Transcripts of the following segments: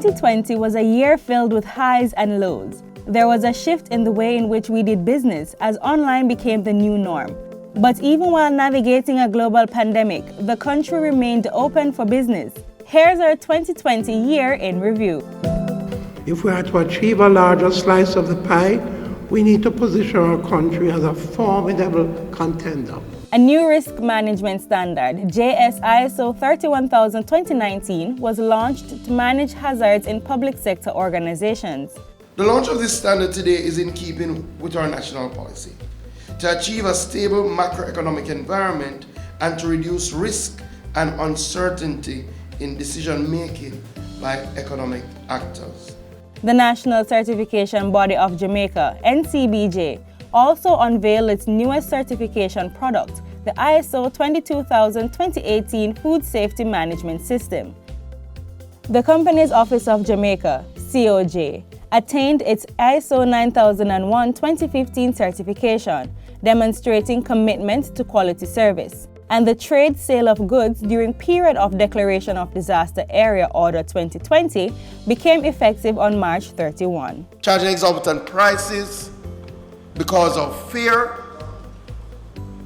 2020 was a year filled with highs and lows. There was a shift in the way in which we did business as online became the new norm. But even while navigating a global pandemic, the country remained open for business. Here's our 2020 year in review. If we are to achieve a larger slice of the pie, we need to position our country as a formidable contender. A new risk management standard, JS ISO 31000-2019, was launched to manage hazards in public sector organizations. The launch of this standard today is in keeping with our national policy to achieve a stable macroeconomic environment and to reduce risk and uncertainty in decision-making by economic actors. The National Certification Body of Jamaica, NCBJ, also unveiled its newest certification product, the ISO 22000-2018 Food Safety Management System. The Company's Office of Jamaica, COJ, attained its ISO 9001-2015 certification, demonstrating commitment to quality service. And the trade sale of goods during period of Declaration of Disaster Area Order 2020 became effective on March 31. Charging exorbitant prices because of fear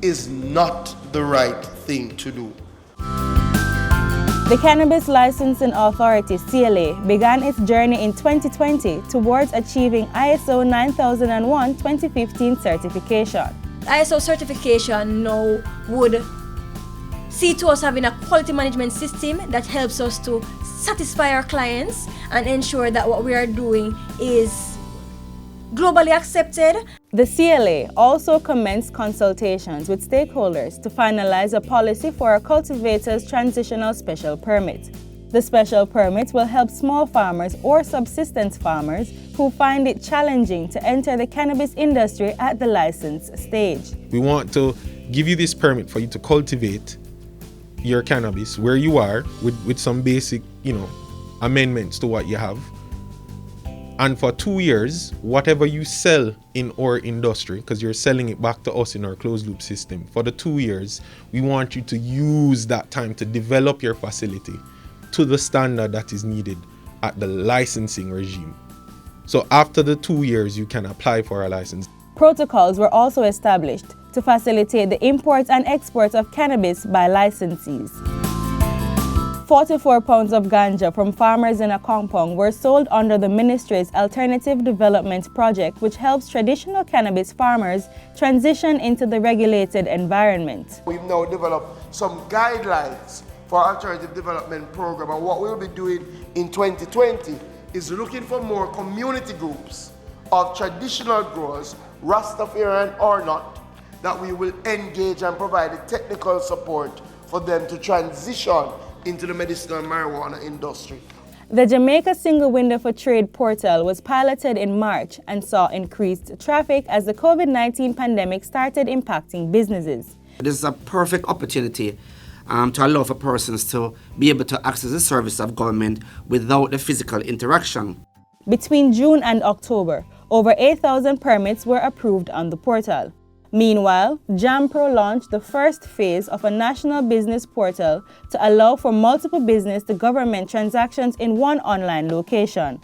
is not the right thing to do. The Cannabis Licensing Authority, CLA, began its journey in 2020 towards achieving ISO 9001-2015 certification. ISO certification now would see to us having a quality management system that helps us to satisfy our clients and ensure that what we are doing is globally accepted. The CLA also commenced consultations with stakeholders to finalize a policy for a cultivator's transitional special permit. The special permit will help small farmers or subsistence farmers who find it challenging to enter the cannabis industry at the license stage. We want to give you this permit for you to cultivate your cannabis where you are with some basic, amendments to what you have. And for 2 years, whatever you sell in our industry, because you're selling it back to us in our closed loop system, for the 2 years, we want you to use that time to develop your facility to the standard that is needed at the licensing regime. So after the 2 years, you can apply for a license. Protocols were also established to facilitate the import and export of cannabis by licensees. 44 pounds of ganja from farmers in a compound were sold under the ministry's Alternative Development Project, which helps traditional cannabis farmers transition into the regulated environment. We've now developed some guidelines for alternative development program, and what we'll be doing in 2020 is looking for more community groups of traditional growers, Rastafarian or not, that we will engage and provide the technical support for them to transition into the medicinal marijuana industry. The Jamaica Single Window for Trade portal was piloted in March and saw increased traffic as the COVID-19 pandemic started impacting businesses. This is a perfect opportunity to allow for persons to be able to access the service of government without the physical interaction. Between June and October, over 8,000 permits were approved on the portal. Meanwhile, JAMPRO launched the first phase of a national business portal to allow for multiple business to government transactions in one online location.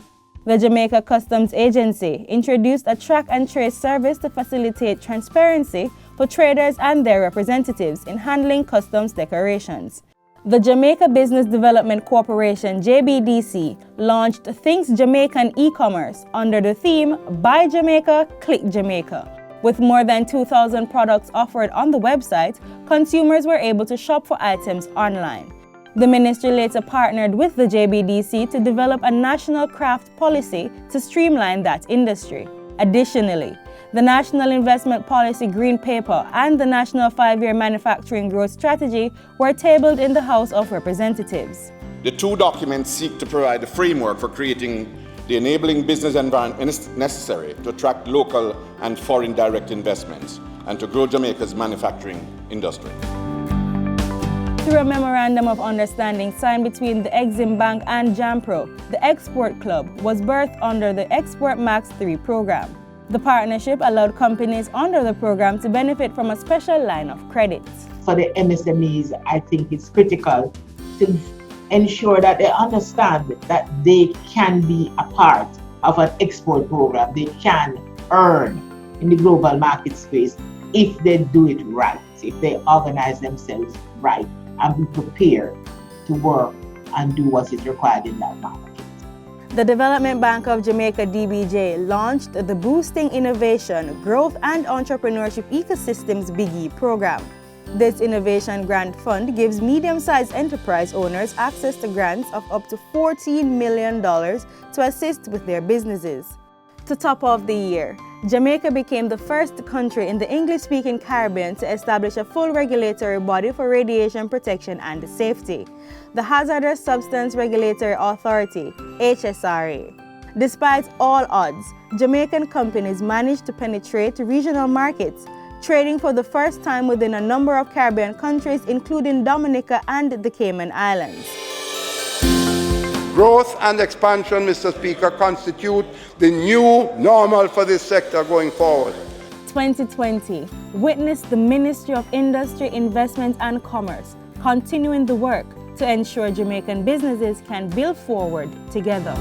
The Jamaica Customs Agency introduced a track and trace service to facilitate transparency for traders and their representatives in handling customs declarations. The Jamaica Business Development Corporation, JBDC, launched Things Jamaican e-commerce under the theme Buy Jamaica, Click Jamaica. With more than 2,000 products offered on the website, consumers were able to shop for items online. The ministry later partnered with the JBDC to develop a national craft policy to streamline that industry. Additionally, the National Investment Policy Green Paper and the National 5-Year Manufacturing Growth Strategy were tabled in the House of Representatives. The two documents seek to provide a framework for creating the enabling business environment necessary to attract local and foreign direct investments and to grow Jamaica's manufacturing industry. Through a Memorandum of Understanding signed between the Exim Bank and JAMPRO, the Export Club was birthed under the Export Max 3 program. The partnership allowed companies under the program to benefit from a special line of credit. For the MSMEs, I think it's critical to ensure that they understand that they can be a part of an export program. They can earn in the global market space if they do it right, if they organize themselves right and be prepared to work and do what is required in that market. The Development Bank of Jamaica, DBJ, launched the Boosting Innovation, Growth and Entrepreneurship Ecosystems Biggie program. This innovation grant fund gives medium-sized enterprise owners access to grants of up to $14 million to assist with their businesses. To top off the year, Jamaica became the first country in the English-speaking Caribbean to establish a full regulatory body for radiation protection and safety, the Hazardous Substance Regulatory Authority, HSRA. Despite all odds, Jamaican companies managed to penetrate regional markets, trading for the first time within a number of Caribbean countries, including Dominica and the Cayman Islands. Growth and expansion, Mr. Speaker, constitute the new normal for this sector going forward. 2020 witnessed the Ministry of Industry, Investment and Commerce continuing the work to ensure Jamaican businesses can build forward together.